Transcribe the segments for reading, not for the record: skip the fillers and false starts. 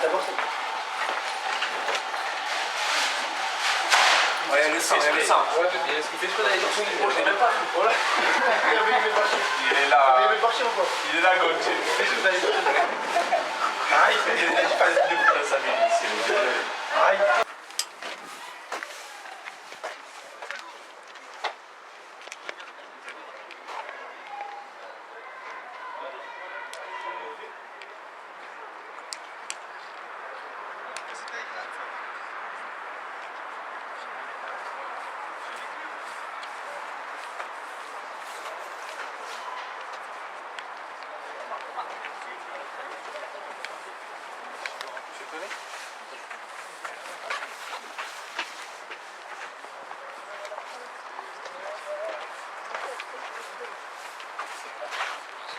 d'abord ça. Ouais, le sang, c'est le le sang. sang. Et ce qui fait exprès d'aller dans son micro, je l'ai même pas vu. Voilà. Il est là. Il est là, Gauthier. Ah, il fait pas de vidéo dans sa vie. C'est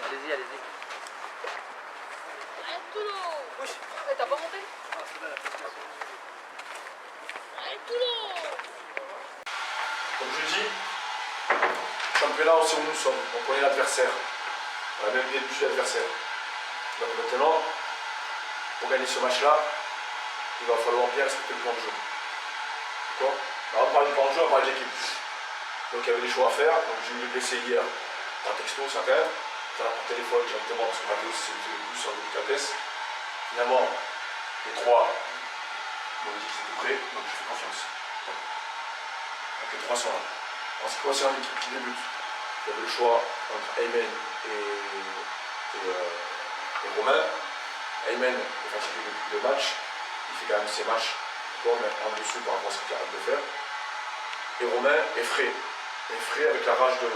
Allez-y, allez-y. Oui. T'as pas monté? Comme je dis, championnat, on sait où nous sommes, on connaît l'adversaire. On a même bien vu l'adversaire. Donc maintenant, pour gagner ce match-là, il va falloir bien respecter le plan de jeu. D'accord? Alors, on parle du plan de jeu, on parle de l'équipe. Donc il y avait des choix à faire. Donc j'ai eu des blessés hier par texto, certains. Par téléphone directement parce que Mathéo s'est plus sur délicatesse. Finalement, les trois m'ont dit qu'ils étaient prêts, donc je fais confiance. Donc les trois sont là. En ce qui concerne l'équipe qui débute, il y avait le choix entre Aymen et Romain. Aymen est fatigué depuis le match, il fait quand même ses matchs, on met en dessous par rapport à ce qu'il est capable de faire. Et Romain est frais. Est frais avec la rage de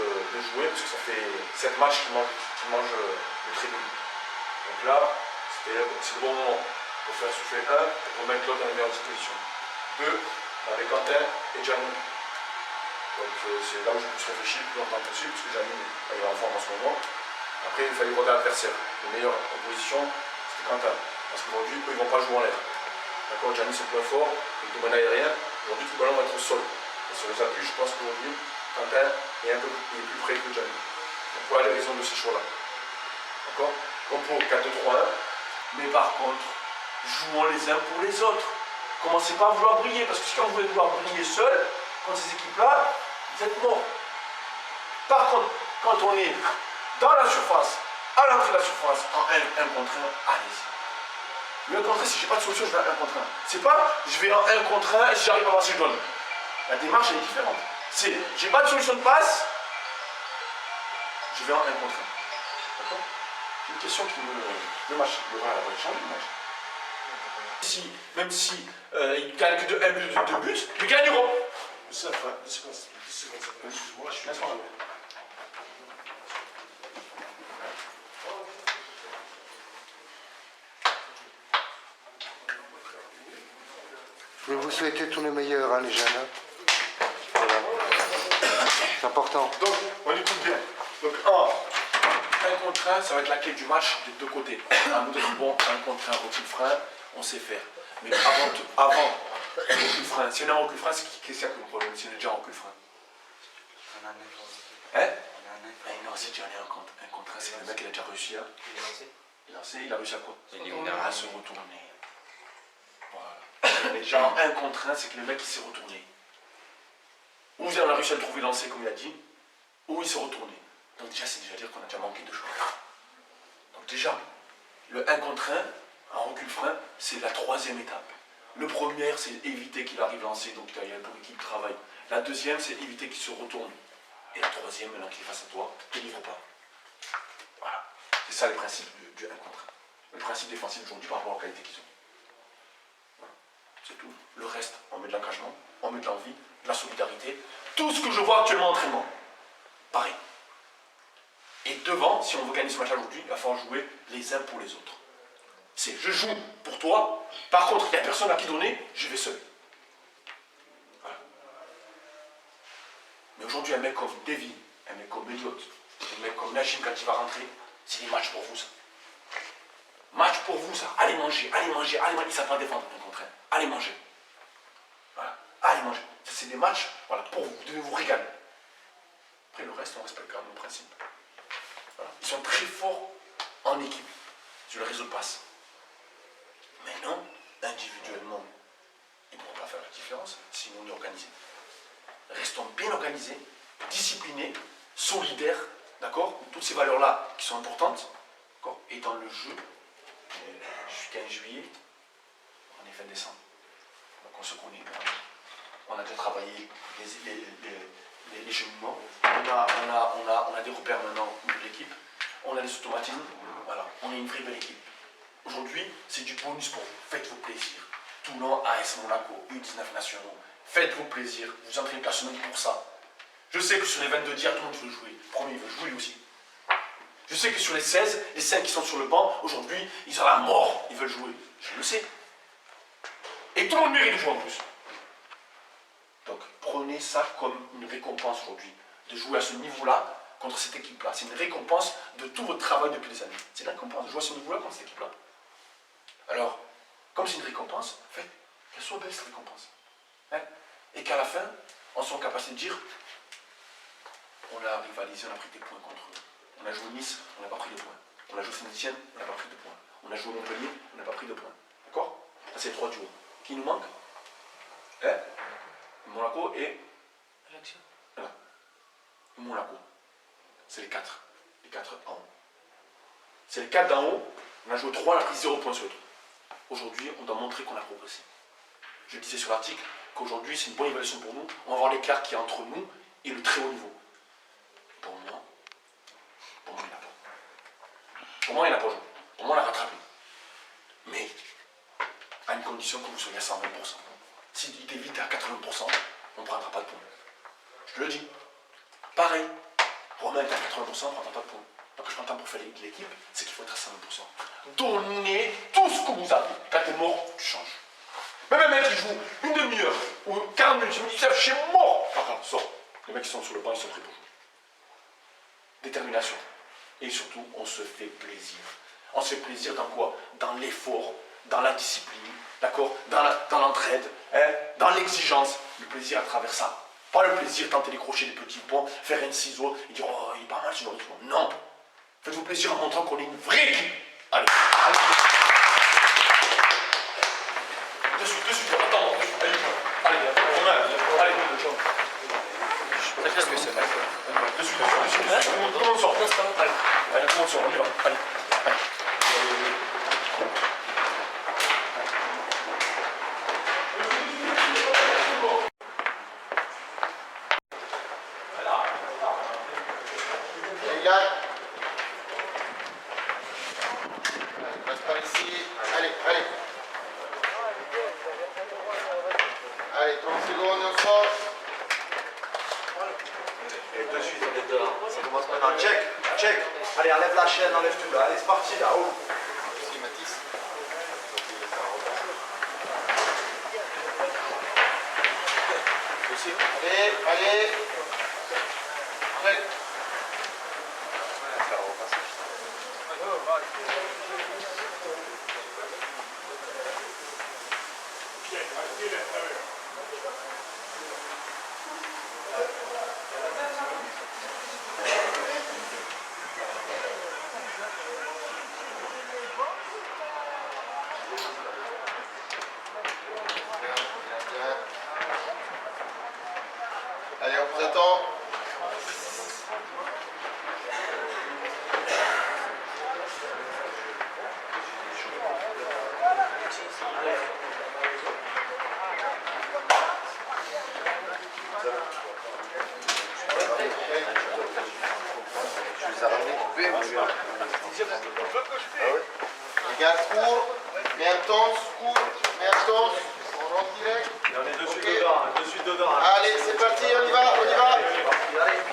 jouer, parce que ça fait 7 matchs qu'il mange le tribune. Donc là, c'est le bon moment pour faire souffler un et pour mettre l'autre dans les meilleures dispositions. Deux, avec Quentin et Gianni. Donc c'est là où j'ai plus réfléchi le plus longtemps possible, parce que Gianni est en forme en ce moment. Après, il fallait regarder l'adversaire. Le meilleur en position, c'était Quentin. Parce qu'aujourd'hui, eux, ils ne vont pas jouer en l'air. D'accord, Gianni, c'est le point fort, avec le domaine aérien. Aujourd'hui, tout le ballon va être au sol. Et sur les appuis, je pense qu'aujourd'hui, Quentin est plus près que Gianni. Donc voilà les raisons de ces choix-là. D'accord? Comme pour 4-2-3-1. Mais par contre, jouons les uns pour les autres. Commencez pas à vouloir briller, parce que si quand vous voulez vouloir briller seul, contre ces équipes-là, vous êtes morts. Par contre, quand on est dans la surface, à l'entrée de la surface, en 1 contre 1, allez-y. Le 1 contre 1, si j'ai pas de solution, je vais en 1 contre 1. C'est pas, je vais en 1 contre 1, si j'arrive à passer, je donne. La démarche, elle est différente. C'est, j'ai pas de solution de passe, je vais en 1 contre 1. D'accord? C'est une question qui le match, le Real va changer le match. Même si ils gagnent que de 1 but de 2 buts, ils gagneront. Ça, excuse-moi, je suis désolé. Je vais vous souhaiter tous les meilleurs, hein, les jeunes. Hein. Voilà. C'est important. Donc, on écoute bien. Donc, 1 contre 1, ça va être la clé du match des deux côtés. À nous d'être bon, 1 contre 1, recul frein, on sait faire. Mais avant recul frein, si on est en recul frein, qu'est-ce qu'il y a comme problème si on est déjà en recul frein? Hein? Non, c'est déjà un contre 1, c'est le mec qui a déjà réussi à. Il a réussi à quoi? À se retourner. Voilà. On est déjà en 1 contre 1, c'est que le mec il s'est retourné. Ou on a réussi à le trouver lancé comme il a dit, ou il s'est retourné. Donc déjà, c'est déjà dire qu'on a déjà manqué de choix. Donc déjà, le 1 contre 1, en recul frein, c'est la 3e étape. Le premier, c'est éviter qu'il arrive lancé, donc il y a pour l'équipe travail. La 2e, c'est éviter qu'il se retourne. Et la 3e, maintenant qu'il est face à toi, ne livre pas. Voilà. C'est ça le principe du 1 contre 1. Le principe défensif aujourd'hui par rapport aux qualités qu'ils ont. Voilà. C'est tout. Le reste, on met de l'engagement, on met de l'envie, de la solidarité. Tout ce que je vois actuellement en entraînement. Pareil. Et devant, si on veut gagner ce match aujourd'hui, il va falloir jouer les uns pour les autres. C'est je joue pour toi, par contre, il n'y a personne à qui donner, je vais seul. Voilà. Mais aujourd'hui, un mec comme Davy, un mec comme Elliott, un mec comme Najim, quand il va rentrer, c'est des matchs pour vous, ça. Match pour vous, ça. Allez manger, allez manger, allez manger. Ils ne savent pas défendre, au contraire. Allez manger. Voilà. Allez manger. Ça, c'est des matchs, voilà, pour vous. Vous devez vous régaler. Après, le reste, on respecte quand même nos principes. Voilà. Ils sont très forts en équipe sur le réseau de passe. Mais non, individuellement, ils ne pourront pas faire la différence si on est organisé. Restons bien organisés, disciplinés, solidaires, d'accord? Toutes ces valeurs-là qui sont importantes, d'accord? Et dans le jeu, jusqu'à 15 juillet, on est fin décembre. Donc on se connaît, on a déjà travaillé les cheminements, on a des repères maintenant de l'équipe, on a des automatismes, voilà, on est une vraie belle équipe. Aujourd'hui, c'est du bonus pour vous, faites-vous plaisir. Toulon, AS Monaco, U19 nationaux, faites-vous plaisir, vous entraînez personnellement pour ça. Je sais que sur les 22 dias, tout le monde veut jouer, le premier veut jouer lui aussi. Je sais que sur les 16, les 5 qui sont sur le banc, aujourd'hui, ils ont la mort, ils veulent jouer. Je le sais. Et tout le monde mérite de jouer en plus. Donc prenez ça comme une récompense aujourd'hui, de jouer à ce niveau-là contre cette équipe-là. C'est une récompense de tout votre travail depuis des années. C'est une récompense de jouer à ce niveau-là contre cette équipe-là. Alors, comme c'est une récompense, faites qu'elle soit belle cette récompense. Hein? Et qu'à la fin, on soit en capacité de dire, on a rivalisé, on a pris des points contre eux. On a joué Nice, on n'a pas pris de points. On a joué Saint-Etienne, on n'a pas pris de points. On a joué Montpellier, on n'a pas pris de points. D'accord? Ça c'est les 3 duos. Qui nous manque? Hein? Monaco et Ajaccio. Voilà. Monaco. C'est les 4. Les 4 en haut. C'est les 4 d'en haut. On a joué 3, on a pris 0 points sur les 3. Aujourd'hui, on doit montrer qu'on a progressé. Je disais sur l'article qu'aujourd'hui, c'est une bonne évaluation pour nous. On va voir l'écart qu'il y a entre nous et le très haut niveau. Pour moi, il n'a pas. Pour moi, il n'a pas joué. Pour moi, on l'a rattrapé. Mais, à une condition que vous soyez à 120%. S'il est vite à 80%, on ne prendra pas de points. Je te le dis. Pareil. Romain est à 80%, on ne prendra pas de points. Donc, je m'entends pour faire l'équipe, c'est qu'il faut être à 120%. Donnez tout ce que vous avez. Quand t'es mort, tu changes. Même un mec qui joue une demi-heure ou 40 minutes, je me dis, je suis mort. Enfin, sors. Les mecs qui sont sur le banc, ils sont prêts pour jouer. Détermination. Et surtout, on se fait plaisir. On se fait plaisir dans quoi? Dans l'effort, dans la discipline, d'accord? Dans l'entraide, hein? Dans l'exigence. Le plaisir à travers ça. Pas le plaisir de tenter les crochets des petits points, faire un ciseau et dire, oh, il est pas mal ce rythme. Non. Faites-vous plaisir en montrant qu'on est une vraie équipe. Allez. Allez. De suite, attends. Allez, Romain, allez, Qu'est-ce que c'est? de suite. Tout le monde sort. Allez, tout le monde sort, on y va. Allez. Les gars. Passe par ici. Allez. Allez, 30 secondes, on sort. Et de suite, on est dehors. Ça commence maintenant. Check. Allez, enlève la chaîne, enlève tout là. Allez, c'est parti là. Oh. Ici, Mathis. Allez. Prêt. Allez, on vous attend. Les gars, cours, mais intense, on rentre direct. On est de suite dedans. Allez, c'est parti, on y va.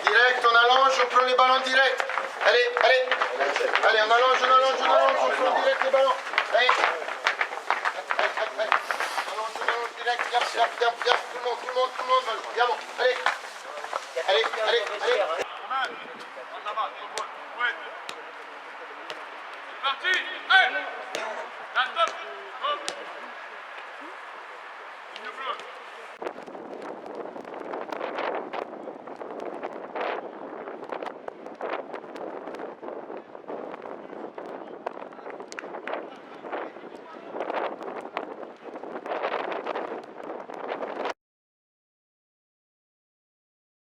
Direct, on allonge, on prend les ballons direct. Allez, on allonge, on prend direct les ballons. Allez. Allonge direct, yap, tout le monde, viens bon, allez. Parti, hey, la top, hop, ligne bleue.